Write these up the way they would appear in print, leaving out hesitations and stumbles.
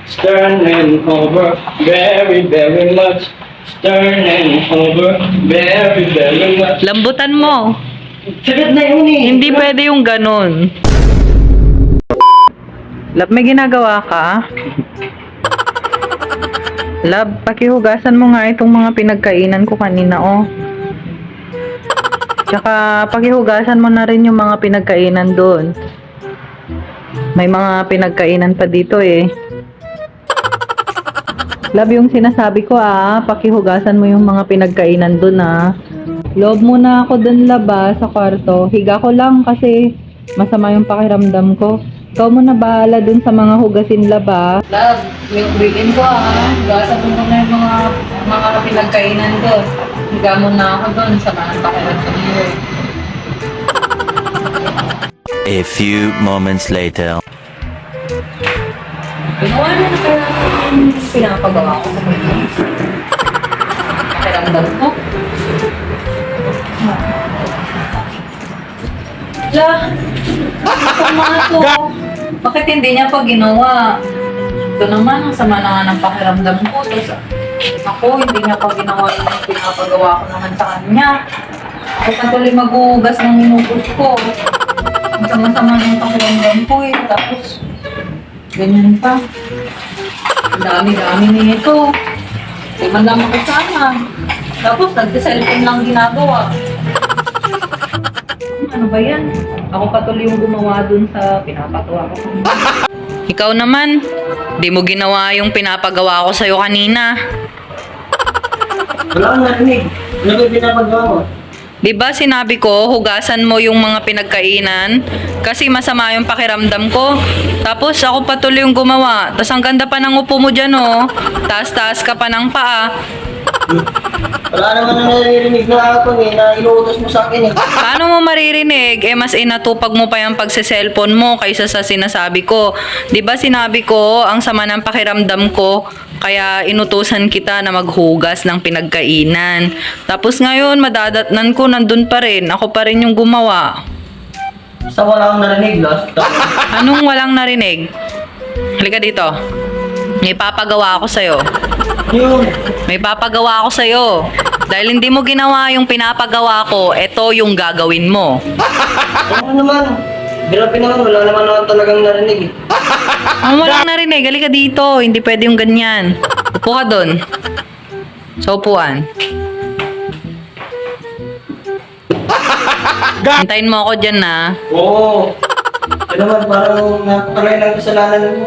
Turning over very, very much. Turning over very, very much. Lambutan mo. Sagat na yun eh. Hindi pwede yung ganun. Love, may ginagawa ka? Love, pakihugasan mo nga itong mga pinagkainan ko kanina, oh. Tsaka, pakihugasan mo na rin yung mga pinagkainan doon. May mga pinagkainan pa dito, eh. Love, yung sinasabi ko, pakihugasan mo yung mga pinagkainan doon, Loob muna ako doon, love, sa kwarto. Higa ko lang kasi masama yung pakiramdam ko. Ikaw muna bahala dun sa mga hugasin, love, Love, yung weekend ko, hugasan mo muna yung mga pinagkainan ko. Higa muna ako doon sa mga pakiramdam ko. A few moments later. Ginawa na kaya yung pinapagawa ko sa mga pakiramdam ko. La, sama to. Bakit hindi niya pa ginawa? Ito naman, ang sama na nga ng pakiramdam ko. Tapos ako, hindi niya pa ginawa yung pinapagawa ko naman sa kanya. Ako patuloy maghuhugas ng inubos ko. Ang sama-sama ng pakiramdam ko eh. Tapos, ganyan pa. Ang dami-dami nito. Hindi man lang makasama. Tapos, nagsiselfon lang ginagawa. Ano ba yan? Ako patuloy yung gumawa dun sa pinapagawa ko. Ikaw naman, di mo ginawa yung pinapagawa ko sa'yo kanina. Wala kang narinig. Ano ba yung pinapagawa mo? Di ba sinabi ko, hugasan mo yung mga pinagkainan? Kasi masama yung pakiramdam ko. Tapos ako patuloy yung gumawa. Tapos ang ganda pa ng upo mo dyan, oh. Taas-taas ka pa ng paa. Wala naman na naririnig na ako na inuutos mo sa akin eh. Paano mo maririnig? Mas inatupag mo pa yung pagse-cellphone mo kaysa sa sinasabi ko. Di ba sinabi ko, ang sama ng pakiramdam ko, kaya inutusan kita na maghugas ng pinagkainan. Tapos ngayon, madadatnan ko, nandun pa rin. Ako pa rin yung gumawa. Basta wala kang narinig, last time. Anong walang narinig? Halika dito. May papagawa ako sa'yo. Yun. May papagawa ako sa'yo. Dahil hindi mo ginawa yung pinapagawa ko, eto yung gagawin mo. Ano naman? Grabe naman, wala naman ako talagang narinig eh. Ang walang narinig, halika dito. Hindi pwede yung ganyan. Upo ka dun. Sa upuan. Hintayin mo ako dyan, Oo. Ito naman, parang napakalain ang kasalanan mo.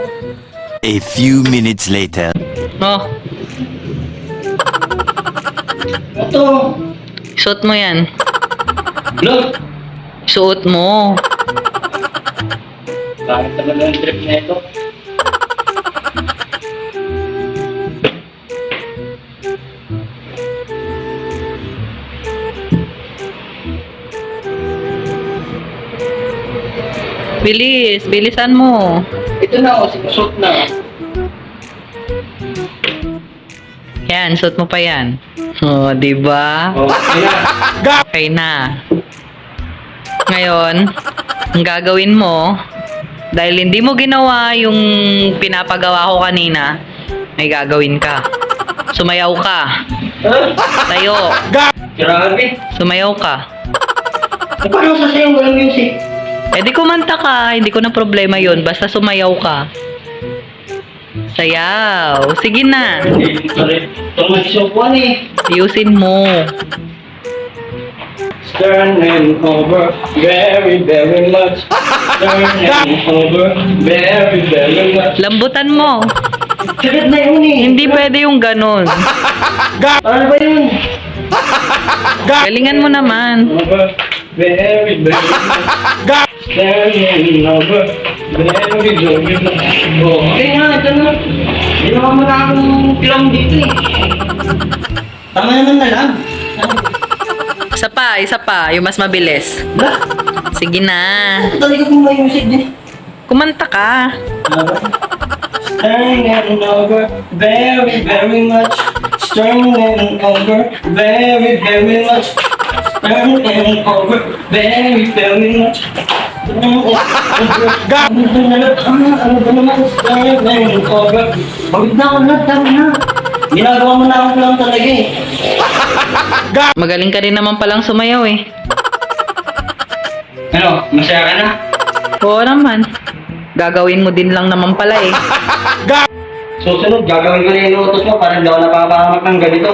A few minutes later. Oh, Ito. suot mo yan. Look. Suot mo. Bakit naman yung trip na ito? Bilis, bilisan mo. Ito na ako, sinusot na. Yan, suot mo pa yan. Oh, di ba? Okay na. Okay na. Ngayon, ang gagawin mo, dahil hindi mo ginawa yung pinapagawa ko kanina, may gagawin ka. Sumayaw ka. Tayo. Grabe. Sumayaw ka. Paano sasayaw walang music? Eh di kumanta ka, hindi ko na problema yon. Basta sumayaw ka. Sayaw. Sige na. Sorry. Itong mag-isopuan eh. Ayusin mo. Turning over very, very much. Turning over very, very much. Lambutan mo. Sagat na yun eh. Hindi pwede yung ganun. Ano ba yun? Galingan mo naman. Over very, very much. Turning over very, very much. Oh, okay nga, ito na. Ginawa mo na akong film dito eh. Tama naman na lang. Isa pa. Yung mas mabilis. Wala. Sige na. Talaga kung may music din. Kumanta ka. Turning over very, very much. Turning over very, very much. Turning over very, very much. Ano ba naman? Pagod na ako na, tama na. Ginagawa mo na ako lang talaga eh. Magaling ka rin naman palang sumayaw eh. Ano, masaya ka na? Oo naman. Gagawin mo din lang naman pala eh. Susunod, gagawin ko na yung utos mo para hindi ako napapahamak ng ganito.